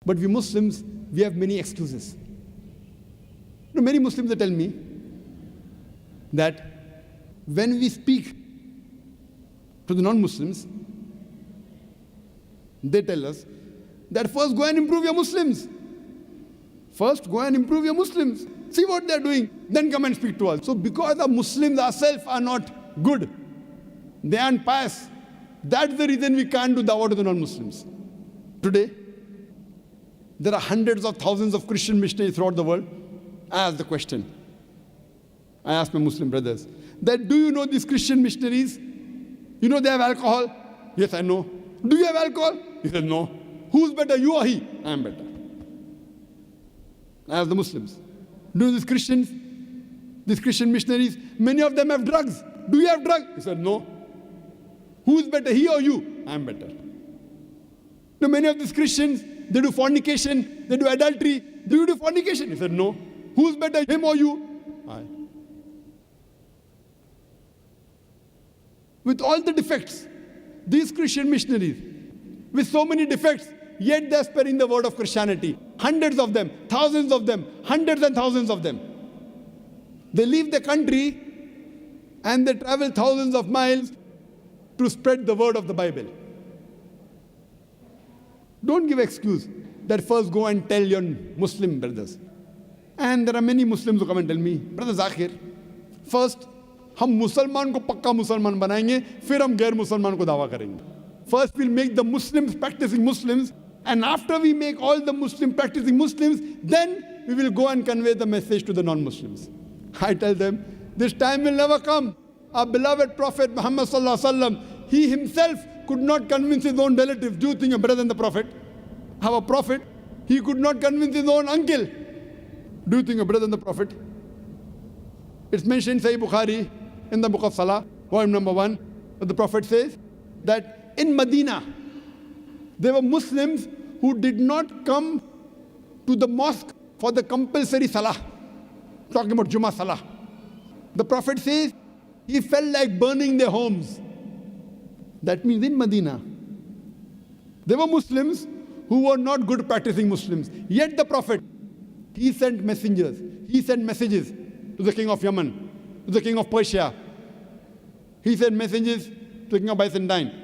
But we Muslims, we have many excuses. Many Muslims tell me that when we speak to the non-Muslims, they tell us that first go and improve your Muslims. First go and improve your Muslims. See what they're doing, then come and speak to us. So because the Muslims ourselves are not good, they aren't pious, that's the reason we can't do dawah to the non-Muslims. Today, there are hundreds of thousands of Christian missionaries throughout the world. I ask the question. I ask my Muslim brothers, that do you know these Christian missionaries? You know they have alcohol? Yes, I know. Do you have alcohol? He said, no. Who's better, you or he? I am better. I ask the Muslims. Do you know these Christians? These Christian missionaries, many of them have drugs. Do you have drugs? He said, no. Who's better, he or you? I am better. Now, many of these Christians, they do fornication, they do adultery. Do you do fornication? He said, no. Who's better, him or you? I. With all the defects, these Christian missionaries, with so many defects, yet they're spreading the word of Christianity. Hundreds of them, thousands of them, hundreds and thousands of them. They leave the country and they travel thousands of miles to spread the word of the Bible. Don't give excuse that first go and tell your Muslim brothers. And there are many Muslims who come and tell me, Brother Zakir, first हम मुसलमान को पक्का मुसलमान बनाएंगे, फिर हम गैर मुसलमान को दावा करेंगे. First we'll make the Muslims practicing Muslims, and after we make all the Muslim practicing Muslims, then we will go and convey the message to the non-Muslims. I tell them, this time will never come. Our beloved Prophet Muhammad sallallahu alaihi wasallam, he himself could not convince his own relatives. Do you think you're better than the Prophet? Our Prophet, he could not convince his own uncle. Do you think you're better than the Prophet? It's mentioned in Sahih Bukhari, in the book of Salah, volume number 1, but the Prophet says that in Medina, there were Muslims who did not come to the mosque for the compulsory Salah. Talking about Jummah Salah. The Prophet says he felt like burning their homes. That means in Medina, there were Muslims who were not good practicing Muslims. Yet the Prophet, he sent messengers, he sent messages to the king of Yemen, to the king of Persia. He sent messages to the king of Byzantine.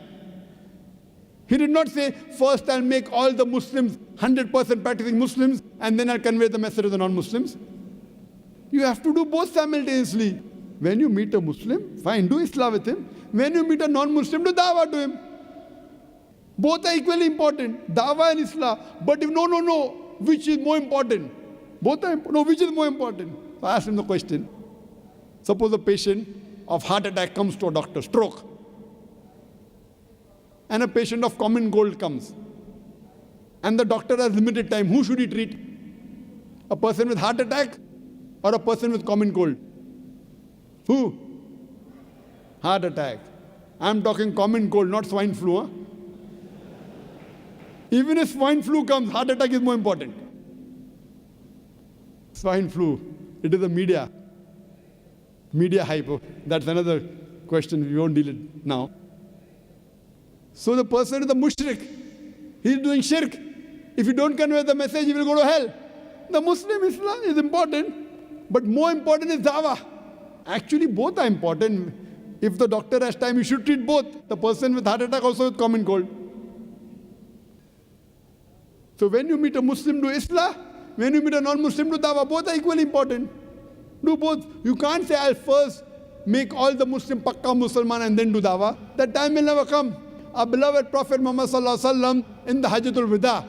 He did not say, first I'll make all the Muslims 100% practicing Muslims and then I'll convey the message to the non-Muslims. You have to do both simultaneously. When you meet a Muslim, fine, do Islam with him. When you meet a non-Muslim, do dawah to him. Both are equally important, dawah and Islam. But if no, which is more important? Both are important. No, which is more important? So I asked him the question. Suppose a patient of heart attack comes to a doctor, stroke. And a patient of common cold comes. And the doctor has limited time. Who should he treat? A person with heart attack or a person with common cold? Who? Heart attack. I'm talking common cold, not swine flu. Huh? Even if swine flu comes, heart attack is more important. Swine flu, it is a media hype. That's another question, we won't deal it now. So the person is a mushrik. He's doing shirk. If you don't convey the message, he will go to hell. The Muslim Islam is important, but more important is dawah. Actually, both are important. If the doctor has time, you should treat both. The person with heart attack also with common cold. So when you meet a Muslim, do Islah. When you meet a non-Muslim, do dawah. Both are equally important. Do both. You can't say, I'll first make all the Muslim pakka Musliman and then do dawah. That time will never come. Our beloved Prophet Muhammad sallallahu alaihi wasallam in the Hajjatul Wida,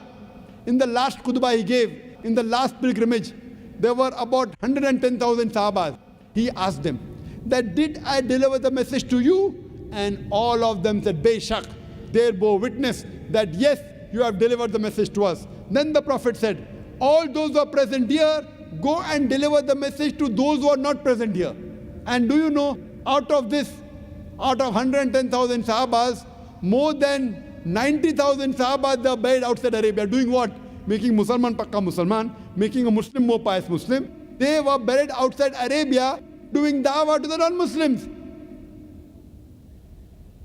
in the last khutbah he gave, in the last pilgrimage, there were about 110,000 Sahabas. He asked them, that did I deliver the message to you? And all of them said, Bayshak. They bore witness that yes, you have delivered the message to us. Then the Prophet said, all those who are present here, go and deliver the message to those who are not present here. And do you know, out of 110,000 Sahabas, more than 90,000 Sahabas, they are buried outside Arabia. Doing what? Making Musalman pakka Musalman, making a Muslim more pious Muslim. They were buried outside Arabia doing dawah to the non-Muslims.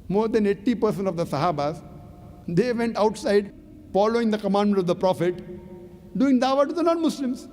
More than 80% of the Sahabas, they went outside following the commandment of the Prophet, doing dawah to the non-Muslims.